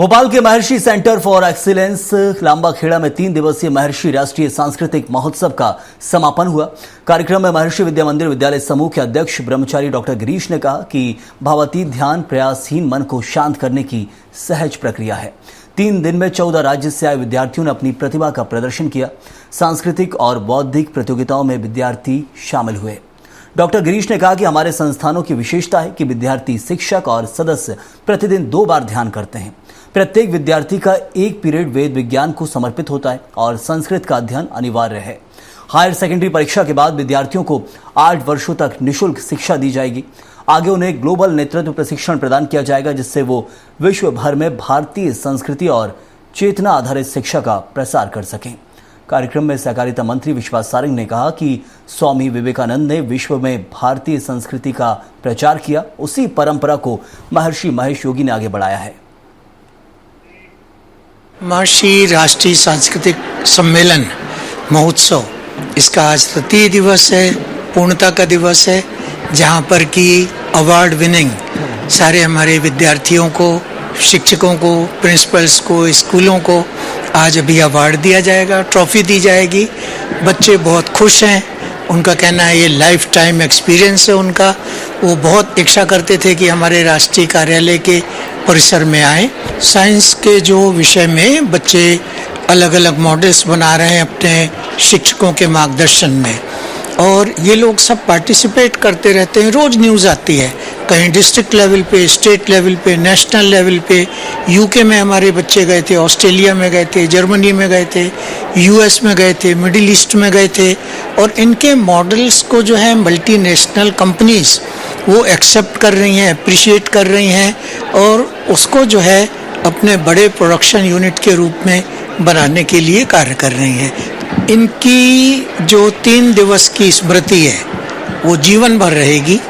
भोपाल के महर्षि centre for excellence Lambakheda में 3 दिवसीय महर्षि राष्ट्रीय सांस्कृतिक महोत्सव का समापन हुआ। कार्यक्रम में महर्षि विद्या मंदिर विद्यालय समूह के अध्यक्ष ब्रह्मचारी डॉक्टर गिरीश ने कहा कि भावातीत ध्यान प्रयासहीन मन को शांत करने की सहज प्रक्रिया है। 3 दिन में 14 राज्य से आए विद्यार्थियों ने अपनी प्रतिभा का प्रदर्शन किया। सांस्कृतिक और बौद्धिक प्रतियोगिताओं में विद्यार्थी शामिल हुए। डॉक्टर गिरीश ने कहा कि हमारे संस्थानों की विशेषता है कि विद्यार्थी, शिक्षक और सदस्य प्रतिदिन 2 बार ध्यान करते हैं। प्रत्येक विद्यार्थी का एक पीरियड वेद विज्ञान को समर्पित होता है और संस्कृत का अध्ययन अनिवार्य है। हायर सेकेंडरी परीक्षा के बाद विद्यार्थियों को 8 वर्षों तक निःशुल्क शिक्षा दी जाएगी। आगे उन्हें ग्लोबल नेतृत्व प्रशिक्षण प्रदान किया जाएगा, जिससे वो विश्व भर में भारतीय संस्कृति और चेतना आधारित शिक्षा का प्रसार कर सकें। कार्यक्रम में सहकारिता मंत्री विश्वास सारंग ने कहा कि स्वामी विवेकानंद ने विश्व में भारतीय संस्कृति का प्रचार किया, उसी परंपरा को महर्षि महेश योगी ने आगे बढ़ाया है। महर्षि राष्ट्रीय सांस्कृतिक सम्मेलन महोत्सव, इसका आज तृतीय दिवस है, पूर्णता का दिवस है, जहां पर कि अवार्ड विनिंग सारे हमारे विद्यार्थियों को, शिक्षकों को, प्रिंसिपल्स को, स्कूलों को आज अभी अवार्ड दिया जाएगा, ट्रॉफी दी जाएगी। बच्चे बहुत खुश हैं। उनका कहना है ये लाइफ टाइम एक्सपीरियंस है उनका। वो बहुत इच्छा करते थे कि हमारे राष्ट्रीय कार्यालय के परिसर में आए। साइंस के जो विषय में बच्चे अलग अलग मॉडल्स बना रहे हैं अपने शिक्षकों के मार्गदर्शन में, और ये लोग सब पार्टिसिपेट करते रहते हैं। रोज न्यूज़ आती है, कहीं डिस्ट्रिक्ट लेवल पे, स्टेट लेवल पे, नेशनल लेवल पे। यूके में हमारे बच्चे गए थे, ऑस्ट्रेलिया में गए थे, जर्मनी में गए थे, यूएस में गए थे, मिडिल ईस्ट में गए थे, और इनके मॉडल्स को जो है मल्टीनेशनल कंपनीज वो एक्सेप्ट कर रही हैं, अप्रिशिएट कर रही हैं, और उसको जो है अपने बड़े प्रोडक्शन यूनिट के रूप में बनाने के लिए कार्य कर रही हैं। इनकी जो 3 दिवस की स्मृति है वो जीवन भर रहेगी,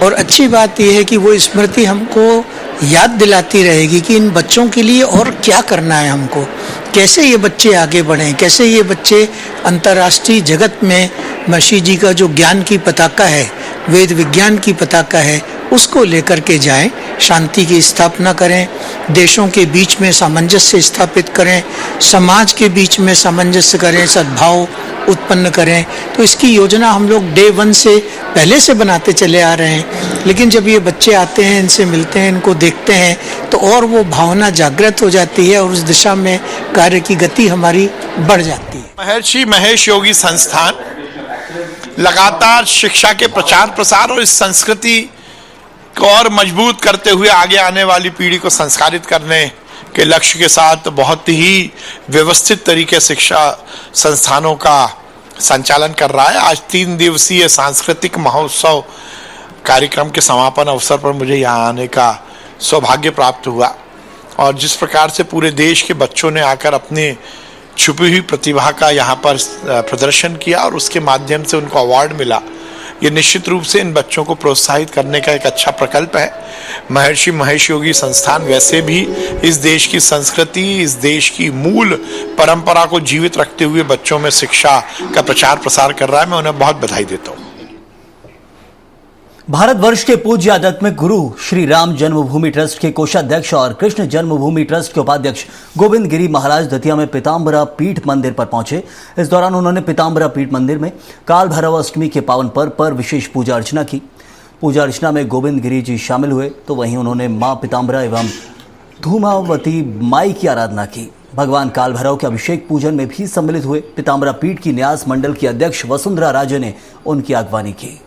और अच्छी बात यह है कि वो स्मृति हमको याद दिलाती रहेगी कि इन बच्चों के लिए और क्या करना है हमको, कैसे ये बच्चे आगे बढ़ें, कैसे ये बच्चे अंतर्राष्ट्रीय जगत में महर्षि जी का जो ज्ञान की पताका है, वेद विज्ञान की पताका है, उसको लेकर के जाएं, शांति की स्थापना करें, देशों के बीच में सामंजस्य स्थापित करें, समाज के बीच में सामंजस्य करें, सद्भाव उत्पन्न करें। तो इसकी योजना हम लोग डे 1 से पहले से बनाते चले आ रहे हैं, लेकिन जब ये बच्चे आते हैं, इनसे मिलते हैं, इनको देखते हैं, तो और वो भावना जागृत हो जाती है और उस दिशा में कार्य की गति हमारी बढ़ जाती है। महर्षि महेश योगी संस्थान लगातार शिक्षा के प्रचार प्रसार और इस संस्कृति को और मजबूत करते हुए आगे आने वाली पीढ़ी को संस्कारित करने के लक्ष्य के साथ बहुत ही व्यवस्थित तरीके से शिक्षा संस्थानों का संचालन कर रहा है। आज 3 दिवसीय सांस्कृतिक महोत्सव कार्यक्रम के समापन अवसर पर मुझे यहाँ आने का सौभाग्य प्राप्त हुआ, और जिस प्रकार से पूरे देश के बच्चों ने आकर अपने छुपी हुई प्रतिभा का यहाँ पर प्रदर्शन किया और उसके माध्यम से उनको अवार्ड मिला, ये निश्चित रूप से इन बच्चों को प्रोत्साहित करने का एक अच्छा प्रकल्प है। महर्षि महेश योगी संस्थान वैसे भी इस देश की संस्कृति, इस देश की मूल परंपरा को जीवित रखते हुए बच्चों में शिक्षा का प्रचार प्रसार कर रहा है। मैं उन्हें बहुत बधाई देता हूँ। भारतवर्ष के पूज्य आध्यात्मिक गुरु श्री राम जन्मभूमि ट्रस्ट के कोषाध्यक्ष और कृष्ण जन्मभूमि ट्रस्ट के उपाध्यक्ष गोविंद गिरी महाराज दतिया में पीताम्बरा पीठ मंदिर पर पहुंचे। इस दौरान उन्होंने पीताम्बरा पीठ मंदिर में काल भैरव अष्टमी के पावन पर्व पर विशेष पूजा अर्चना की। पूजा अर्चना में गोविंद गिरी जी शामिल हुए, तो वहीं उन्होंने मां पीताम्बरा एवं धूमावती माई की आराधना की। भगवान काल भैरव के अभिषेक पूजन में भी सम्मिलित हुए। पीताम्बरा पीठ की न्यास मंडल की अध्यक्ष वसुंधरा राजे ने उनकी अगवानी की।